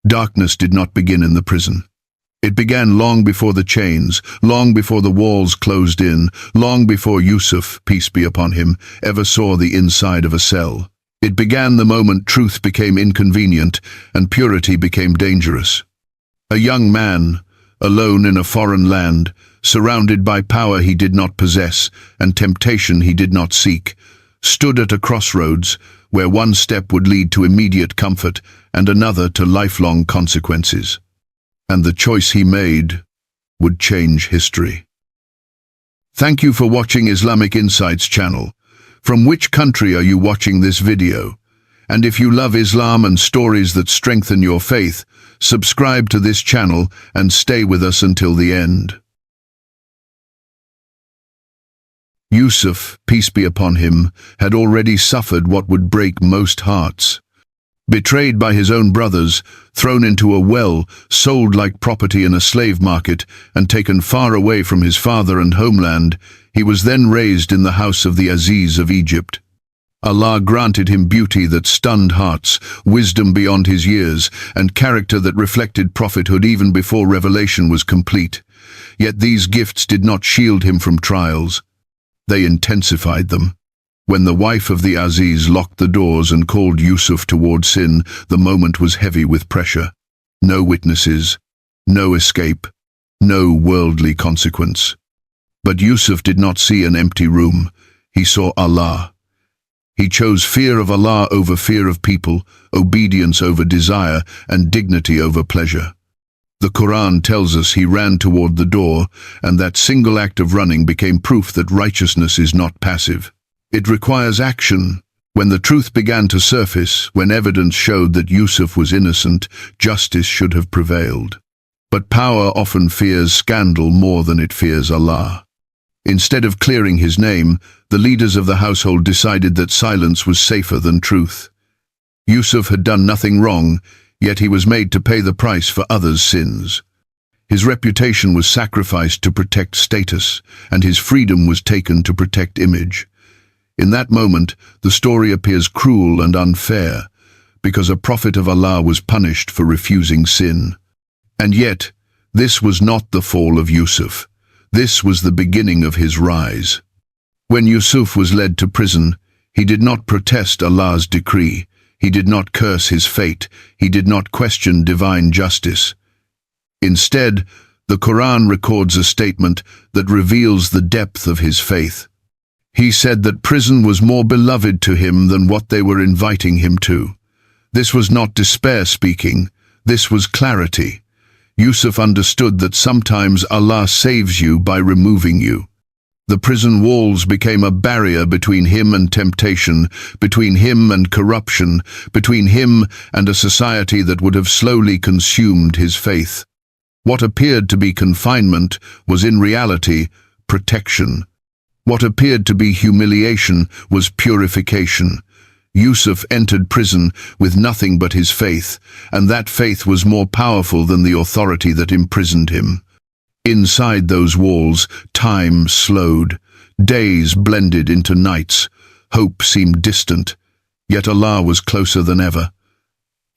Darkness did not begin in the prison. It began long before the chains, long before the walls closed in, long before Yusuf, peace be upon him, ever saw the inside of a cell. It began the moment truth became inconvenient and purity became dangerous. A young man, alone in a foreign land, surrounded by power he did not possess and temptation he did not seek, stood at a crossroads where one step would lead to immediate comfort and another to lifelong consequences. And the choice he made would change history. Thank you for watching Islamic Insights channel. From which country are you watching this video? And if you love Islam and stories that strengthen your faith, subscribe to this channel and stay with us until the end. Yusuf, peace be upon him, had already suffered what would break most hearts. Betrayed by his own brothers, thrown into a well, sold like property in a slave market, and taken far away from his father and homeland, he was then raised in the house of the Aziz of Egypt. Allah granted him beauty that stunned hearts, wisdom beyond his years, and character that reflected prophethood even before revelation was complete. Yet these gifts did not shield him from trials. They intensified them. When the wife of the Aziz locked the doors and called Yusuf toward sin, the moment was heavy with pressure. No witnesses, no escape, no worldly consequence. But Yusuf did not see an empty room. He saw Allah. He chose fear of Allah over fear of people, obedience over desire, and dignity over pleasure. The Quran tells us he ran toward the door, and that single act of running became proof that righteousness is not passive. It requires action. When the truth began to surface, when evidence showed that Yusuf was innocent, justice should have prevailed. But power often fears scandal more than it fears Allah. Instead of clearing his name, the leaders of the household decided that silence was safer than truth. Yusuf had done nothing wrong, yet he was made to pay the price for others' sins. His reputation was sacrificed to protect status, and his freedom was taken to protect image. In that moment, the story appears cruel and unfair, because a prophet of Allah was punished for refusing sin. And yet, this was not the fall of Yusuf. This was the beginning of his rise. When Yusuf was led to prison, he did not protest Allah's decree. He did not curse his fate. He did not question divine justice. Instead, the Quran records a statement that reveals the depth of his faith. He said that prison was more beloved to him than what they were inviting him to. This was not despair speaking. This was clarity. Yusuf understood that sometimes Allah saves you by removing you. The prison walls became a barrier between him and temptation, between him and corruption, between him and a society that would have slowly consumed his faith. What appeared to be confinement was in reality protection. What appeared to be humiliation was purification. Yusuf entered prison with nothing but his faith, and that faith was more powerful than the authority that imprisoned him. Inside those walls, time slowed. Days blended into nights. Hope seemed distant, yet Allah was closer than ever.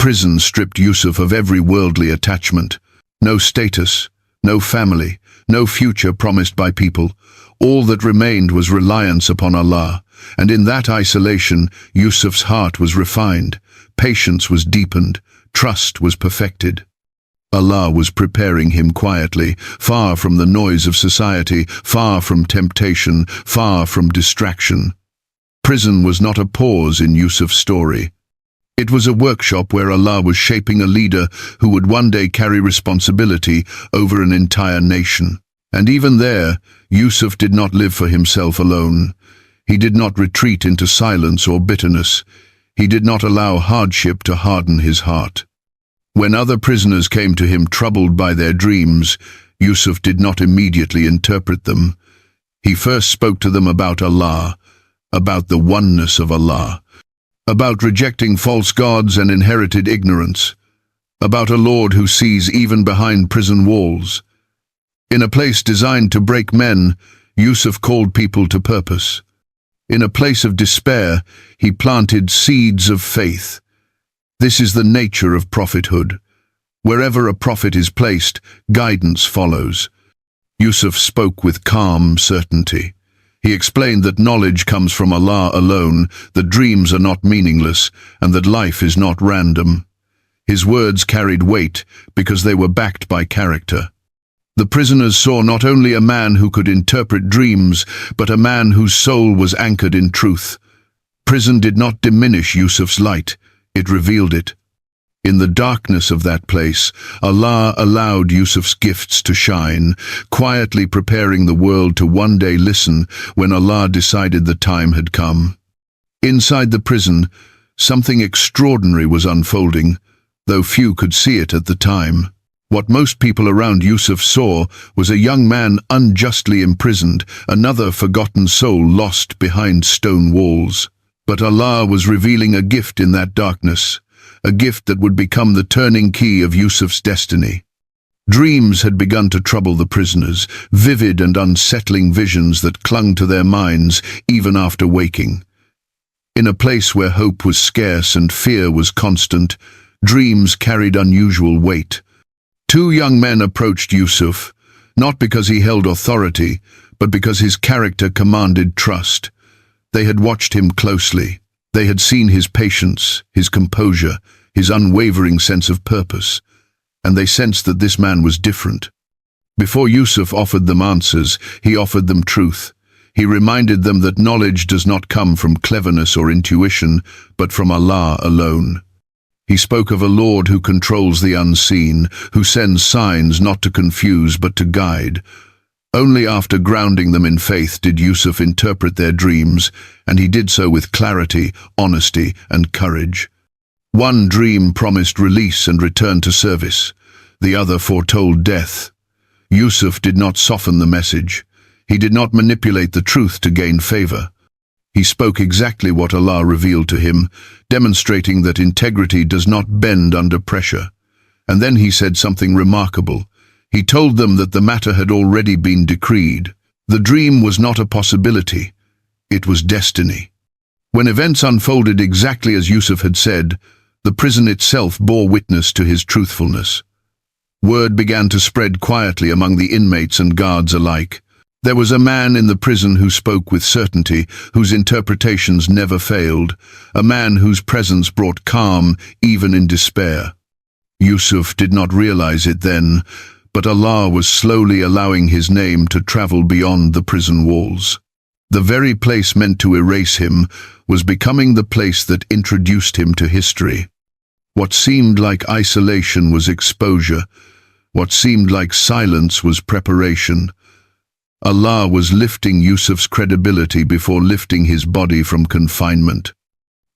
Prison stripped Yusuf of every worldly attachment. No status, no family, no future promised by people. All that remained was reliance upon Allah, and in that isolation, Yusuf's heart was refined, patience was deepened, trust was perfected. Allah was preparing him quietly, far from the noise of society, far from temptation, far from distraction. Prison was not a pause in Yusuf's story. It was a workshop where Allah was shaping a leader who would one day carry responsibility over an entire nation. And even there, Yusuf did not live for himself alone. He did not retreat into silence or bitterness. He did not allow hardship to harden his heart. When other prisoners came to him troubled by their dreams, Yusuf did not immediately interpret them. He first spoke to them about Allah, about the oneness of Allah, about rejecting false gods and inherited ignorance, about a Lord who sees even behind prison walls. In a place designed to break men, Yusuf called people to purpose. In a place of despair, he planted seeds of faith. This is the nature of prophethood. Wherever a prophet is placed, guidance follows. Yusuf spoke with calm certainty. He explained that knowledge comes from Allah alone, that dreams are not meaningless, and that life is not random. His words carried weight because they were backed by character. The prisoners saw not only a man who could interpret dreams, but a man whose soul was anchored in truth. Prison did not diminish Yusuf's light, it revealed it. In the darkness of that place, Allah allowed Yusuf's gifts to shine, quietly preparing the world to one day listen when Allah decided the time had come. Inside the prison, something extraordinary was unfolding, though few could see it at the time. What most people around Yusuf saw was a young man unjustly imprisoned, another forgotten soul lost behind stone walls. But Allah was revealing a gift in that darkness, a gift that would become the turning key of Yusuf's destiny. Dreams had begun to trouble the prisoners, vivid and unsettling visions that clung to their minds even after waking. In a place where hope was scarce and fear was constant, dreams carried unusual weight. Two young men approached Yusuf, not because he held authority, but because his character commanded trust. They had watched him closely. They had seen his patience, his composure, his unwavering sense of purpose, and they sensed that this man was different. Before Yusuf offered them answers, he offered them truth. He reminded them that knowledge does not come from cleverness or intuition, but from Allah alone. He spoke of a Lord who controls the unseen, who sends signs not to confuse but to guide. Only after grounding them in faith did Yusuf interpret their dreams, and he did so with clarity, honesty, and courage. One dream promised release and return to service. The other foretold death. Yusuf did not soften the message. He did not manipulate the truth to gain favor. He spoke exactly what Allah revealed to him, demonstrating that integrity does not bend under pressure. And then he said something remarkable. He told them that the matter had already been decreed. The dream was not a possibility. It was destiny. When events unfolded exactly as Yusuf had said, the prison itself bore witness to his truthfulness. Word began to spread quietly among the inmates and guards alike. There was a man in the prison who spoke with certainty, whose interpretations never failed, a man whose presence brought calm even in despair. Yusuf did not realize it then, but Allah was slowly allowing his name to travel beyond the prison walls. The very place meant to erase him was becoming the place that introduced him to history. What seemed like isolation was exposure. What seemed like silence was preparation. Allah was lifting Yusuf's credibility before lifting his body from confinement.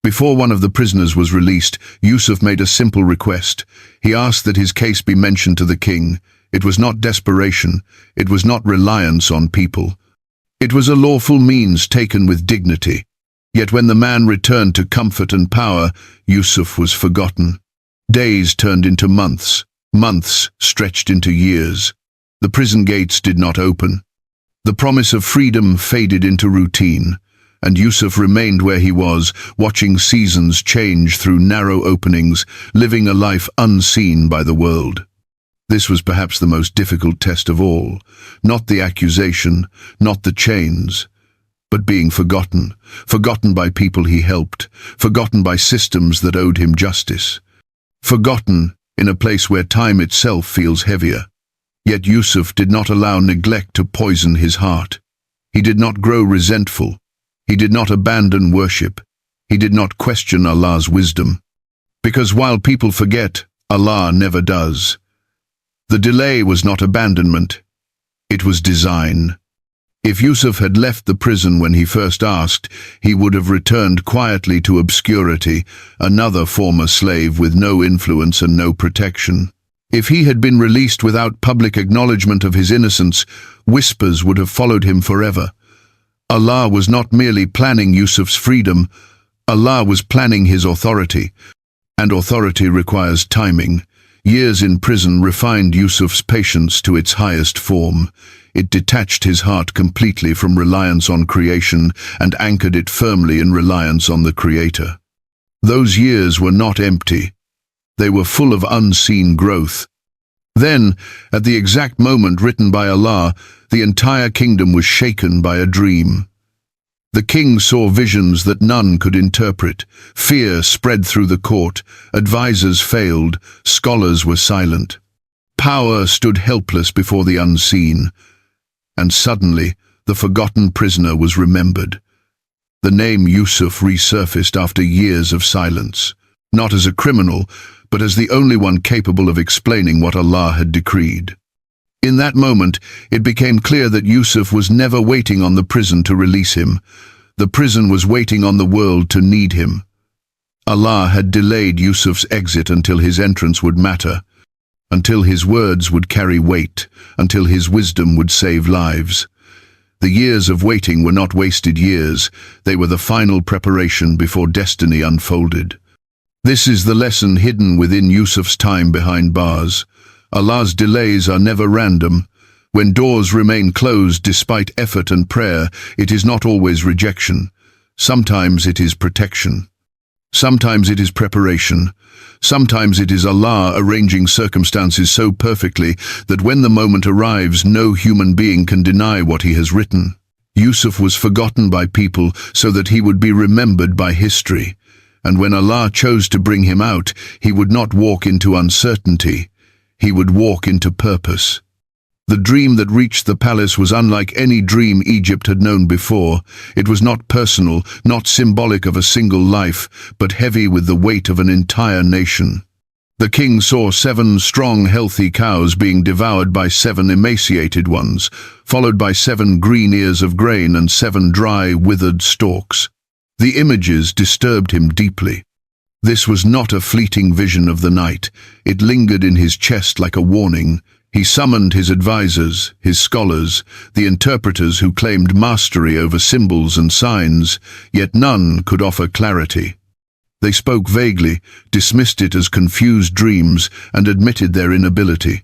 Before one of the prisoners was released, Yusuf made a simple request. He asked that his case be mentioned to the king. It was not desperation. It was not reliance on people. It was a lawful means taken with dignity. Yet when the man returned to comfort and power, Yusuf was forgotten. Days turned into months. Months stretched into years. The prison gates did not open. The promise of freedom faded into routine, and Yusuf remained where he was, watching seasons change through narrow openings, living a life unseen by the world. This was perhaps the most difficult test of all, not the accusation, not the chains, but being forgotten, forgotten by people he helped, forgotten by systems that owed him justice, forgotten in a place where time itself feels heavier. Yet Yusuf did not allow neglect to poison his heart. He did not grow resentful. He did not abandon worship. He did not question Allah's wisdom. Because while people forget, Allah never does. The delay was not abandonment. It was design. If Yusuf had left the prison when he first asked, he would have returned quietly to obscurity, another former slave with no influence and no protection. If he had been released without public acknowledgement of his innocence, whispers would have followed him forever. Allah was not merely planning Yusuf's freedom, Allah was planning his authority. And authority requires timing. Years in prison refined Yusuf's patience to its highest form. It detached his heart completely from reliance on creation and anchored it firmly in reliance on the Creator. Those years were not empty. They were full of unseen growth. Then, at the exact moment written by Allah, the entire kingdom was shaken by a dream. The king saw visions that none could interpret. Fear spread through the court. Advisors failed. Scholars were silent. Power stood helpless before the unseen. And suddenly, the forgotten prisoner was remembered. The name Yusuf resurfaced after years of silence, not as a criminal, but as the only one capable of explaining what Allah had decreed. In that moment, it became clear that Yusuf was never waiting on the prison to release him. The prison was waiting on the world to need him. Allah had delayed Yusuf's exit until his entrance would matter, until his words would carry weight, until his wisdom would save lives. The years of waiting were not wasted years, they were the final preparation before destiny unfolded. This is the lesson hidden within Yusuf's time behind bars. Allah's delays are never random. When doors remain closed despite effort and prayer, it is not always rejection. Sometimes it is protection. Sometimes it is preparation. Sometimes it is Allah arranging circumstances so perfectly that when the moment arrives, no human being can deny what he has written. Yusuf was forgotten by people so that he would be remembered by history. And when Allah chose to bring him out, he would not walk into uncertainty. He would walk into purpose. The dream that reached the palace was unlike any dream Egypt had known before. It was not personal, not symbolic of a single life, but heavy with the weight of an entire nation. The king saw 7 strong, healthy cows being devoured by 7 emaciated ones, followed by 7 green ears of grain and 7 dry, withered stalks. The images disturbed him deeply. This was not a fleeting vision of the night. It lingered in his chest like a warning. He summoned his advisors, his scholars, the interpreters who claimed mastery over symbols and signs, yet none could offer clarity. They spoke vaguely, dismissed it as confused dreams, and admitted their inability.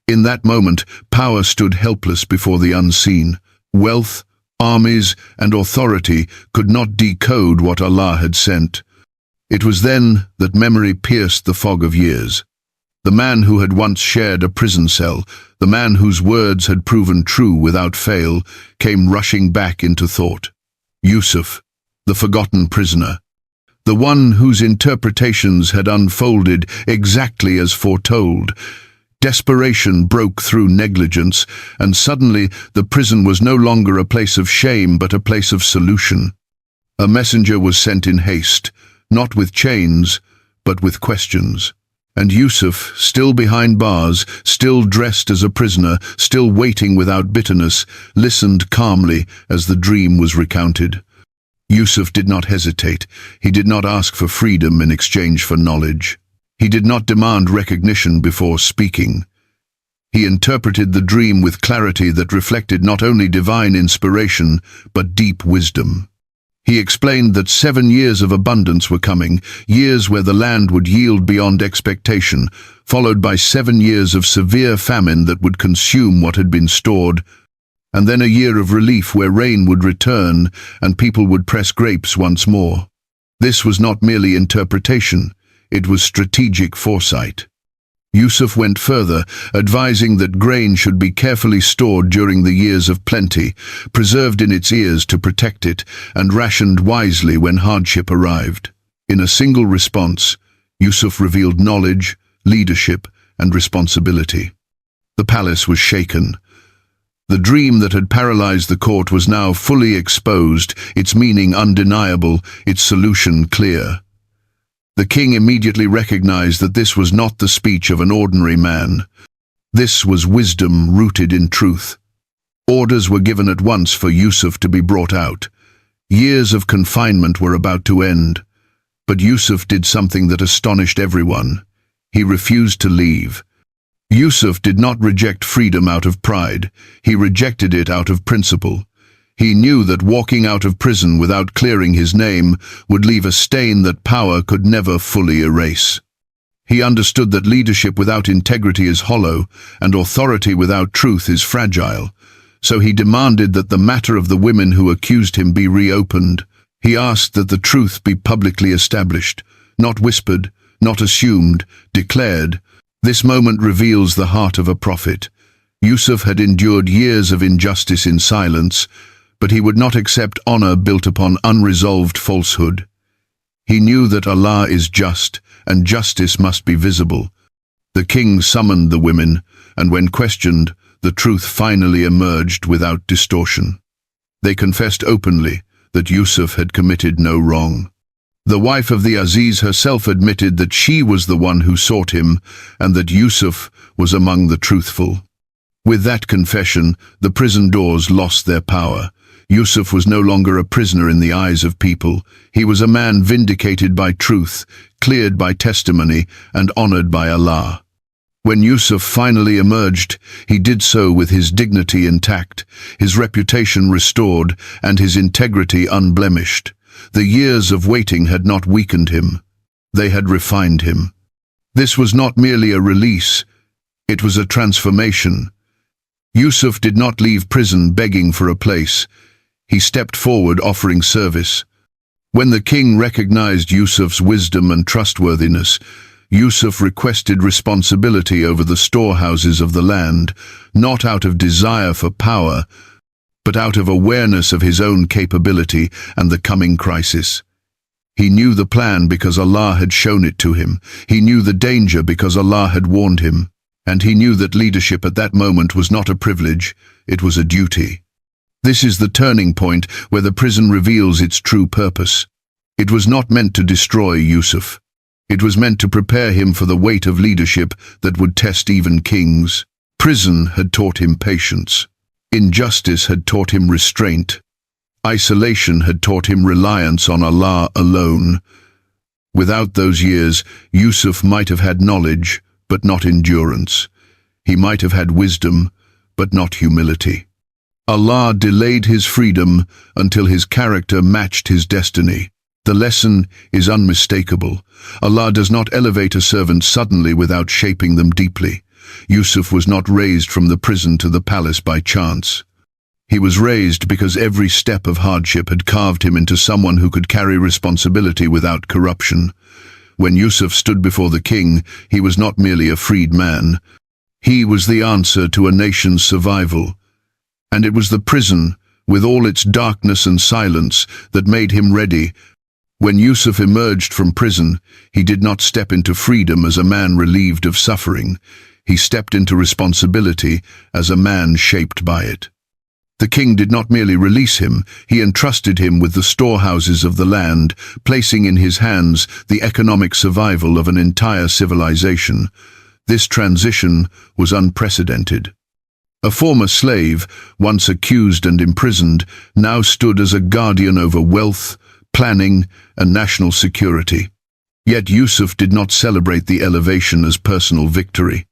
In that moment, power stood helpless before the unseen. Wealth, armies, and authority could not decode what Allah had sent. It was then that memory pierced the fog of years. The man who had once shared a prison cell, the man whose words had proven true without fail, came rushing back into thought. Yusuf, the forgotten prisoner. The one whose interpretations had unfolded exactly as foretold. Desperation broke through negligence, and suddenly the prison was no longer a place of shame but a place of solution. A messenger was sent in haste, not with chains, but with questions. And Yusuf, still behind bars, still dressed as a prisoner, still waiting without bitterness, listened calmly as the dream was recounted. Yusuf did not hesitate. He did not ask for freedom in exchange for knowledge. He did not demand recognition before speaking. He interpreted the dream with clarity that reflected not only divine inspiration, but deep wisdom. He explained that 7 years of abundance were coming, years where the land would yield beyond expectation, followed by 7 years of severe famine that would consume what had been stored, and then a year of relief where rain would return and people would press grapes once more. This was not merely interpretation, it was strategic foresight. Yusuf went further, advising that grain should be carefully stored during the years of plenty, preserved in its ears to protect it, and rationed wisely when hardship arrived. In a single response, Yusuf revealed knowledge, leadership, and responsibility. The palace was shaken. The dream that had paralyzed the court was now fully exposed, its meaning undeniable, its solution clear. The king immediately recognized that this was not the speech of an ordinary man. This was wisdom rooted in truth. Orders were given at once for Yusuf to be brought out. Years of confinement were about to end. But Yusuf did something that astonished everyone. He refused to leave. Yusuf did not reject freedom out of pride. He rejected it out of principle. He knew that walking out of prison without clearing his name would leave a stain that power could never fully erase. He understood that leadership without integrity is hollow, and authority without truth is fragile. So he demanded that the matter of the women who accused him be reopened. He asked that the truth be publicly established, not whispered, not assumed, declared. This moment reveals the heart of a prophet. Yusuf had endured years of injustice in silence, but he would not accept honor built upon unresolved falsehood. He knew that Allah is just, and justice must be visible. The king summoned the women, and when questioned, the truth finally emerged without distortion. They confessed openly that Yusuf had committed no wrong. The wife of the Aziz herself admitted that she was the one who sought him, and that Yusuf was among the truthful. With that confession, the prison doors lost their power. Yusuf was no longer a prisoner in the eyes of people. He was a man vindicated by truth, cleared by testimony, and honored by Allah. When Yusuf finally emerged, he did so with his dignity intact, his reputation restored, and his integrity unblemished. The years of waiting had not weakened him. They had refined him. This was not merely a release, it was a transformation. Yusuf did not leave prison begging for a place. He stepped forward offering service. When the king recognized Yusuf's wisdom and trustworthiness, Yusuf requested responsibility over the storehouses of the land, not out of desire for power, but out of awareness of his own capability and the coming crisis. He knew the plan because Allah had shown it to him. He knew the danger because Allah had warned him. And he knew that leadership at that moment was not a privilege, it was a duty. This is the turning point where the prison reveals its true purpose. It was not meant to destroy Yusuf. It was meant to prepare him for the weight of leadership that would test even kings. Prison had taught him patience. Injustice had taught him restraint. Isolation had taught him reliance on Allah alone. Without those years, Yusuf might have had knowledge, but not endurance. He might have had wisdom, but not humility. Allah delayed his freedom until his character matched his destiny. The lesson is unmistakable. Allah does not elevate a servant suddenly without shaping them deeply. Yusuf was not raised from the prison to the palace by chance. He was raised because every step of hardship had carved him into someone who could carry responsibility without corruption. When Yusuf stood before the king, he was not merely a freed man. He was the answer to a nation's survival. And it was the prison, with all its darkness and silence, that made him ready. When Yusuf emerged from prison, he did not step into freedom as a man relieved of suffering. He stepped into responsibility as a man shaped by it. The king did not merely release him, he entrusted him with the storehouses of the land, placing in his hands the economic survival of an entire civilization. This transition was unprecedented. A former slave, once accused and imprisoned, now stood as a guardian over wealth, planning, and national security. Yet Yusuf did not celebrate the elevation as personal victory.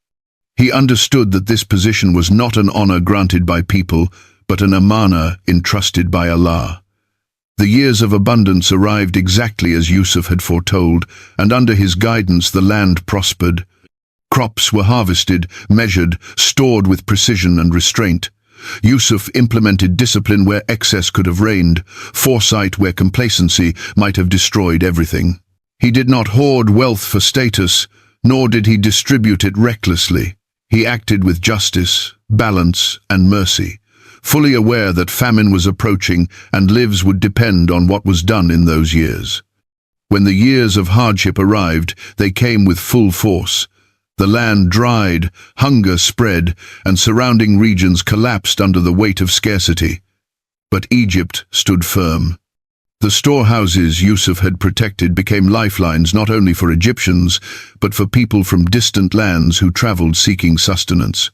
He understood that this position was not an honor granted by people, but an amana entrusted by Allah. The years of abundance arrived exactly as Yusuf had foretold, and under his guidance the land prospered. Crops were harvested, measured, stored with precision and restraint. Yusuf implemented discipline where excess could have reigned, foresight where complacency might have destroyed everything. He did not hoard wealth for status, nor did he distribute it recklessly. He acted with justice, balance, and mercy, fully aware that famine was approaching and lives would depend on what was done in those years. When the years of hardship arrived, they came with full force. The land dried, hunger spread, and surrounding regions collapsed under the weight of scarcity. But Egypt stood firm. The storehouses Yusuf had protected became lifelines not only for Egyptians, but for people from distant lands who traveled seeking sustenance.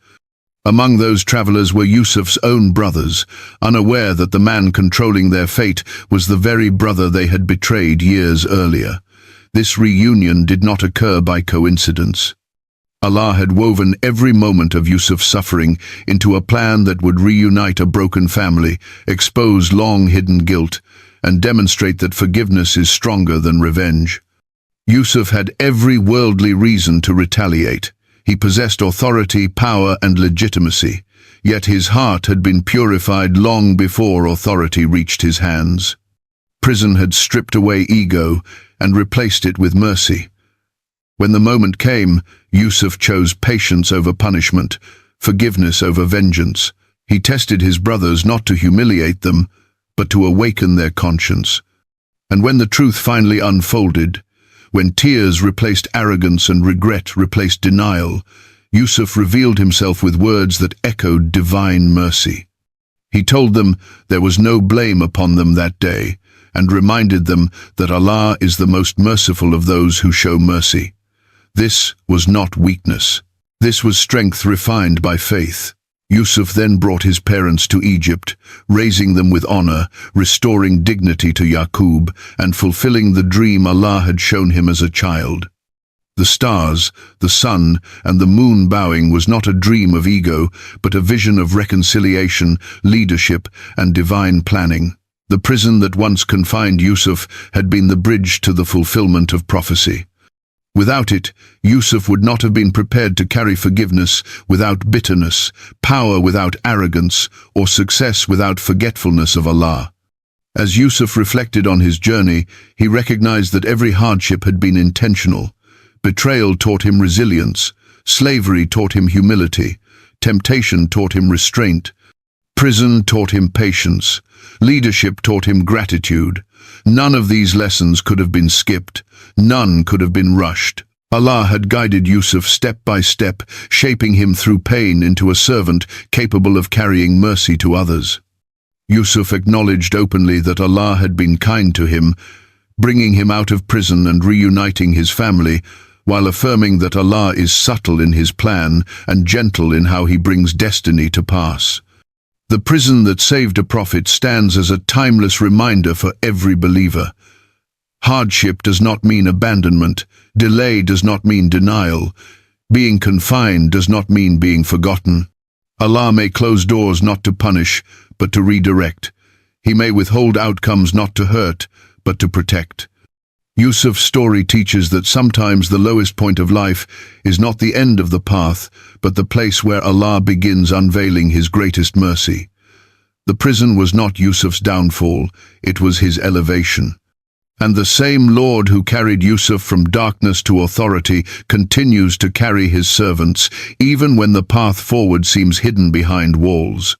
Among those travelers were Yusuf's own brothers, unaware that the man controlling their fate was the very brother they had betrayed years earlier. This reunion did not occur by coincidence. Allah had woven every moment of Yusuf's suffering into a plan that would reunite a broken family, expose long-hidden guilt, and demonstrate that forgiveness is stronger than revenge. Yusuf had every worldly reason to retaliate. He possessed authority, power, and legitimacy, yet his heart had been purified long before authority reached his hands. Prison had stripped away ego and replaced it with mercy. When the moment came, Yusuf chose patience over punishment, forgiveness over vengeance. He tested his brothers not to humiliate them, but to awaken their conscience. And when the truth finally unfolded, when tears replaced arrogance and regret replaced denial, Yusuf revealed himself with words that echoed divine mercy. He told them there was no blame upon them that day, and reminded them that Allah is the most merciful of those who show mercy. This was not weakness. This was strength refined by faith. Yusuf then brought his parents to Egypt, raising them with honor, restoring dignity to Yaqub, and fulfilling the dream Allah had shown him as a child. The stars, the sun, and the moon bowing was not a dream of ego, but a vision of reconciliation, leadership, and divine planning. The prison that once confined Yusuf had been the bridge to the fulfillment of prophecy. Without it, Yusuf would not have been prepared to carry forgiveness without bitterness, power without arrogance, or success without forgetfulness of Allah. As Yusuf reflected on his journey, he recognized that every hardship had been intentional. Betrayal taught him resilience, slavery taught him humility, temptation taught him restraint, prison taught him patience, leadership taught him gratitude. None of these lessons could have been skipped, none could have been rushed. Allah had guided Yusuf step by step, shaping him through pain into a servant capable of carrying mercy to others. Yusuf acknowledged openly that Allah had been kind to him, bringing him out of prison and reuniting his family, while affirming that Allah is subtle in his plan and gentle in how he brings destiny to pass. The prison that saved a prophet stands as a timeless reminder for every believer. Hardship does not mean abandonment, delay does not mean denial, being confined does not mean being forgotten. Allah may close doors not to punish, but to redirect. He may withhold outcomes not to hurt, but to protect. Yusuf's story teaches that sometimes the lowest point of life is not the end of the path, but the place where Allah begins unveiling His greatest mercy. The prison was not Yusuf's downfall, it was his elevation. And the same Lord who carried Yusuf from darkness to authority continues to carry His servants, even when the path forward seems hidden behind walls.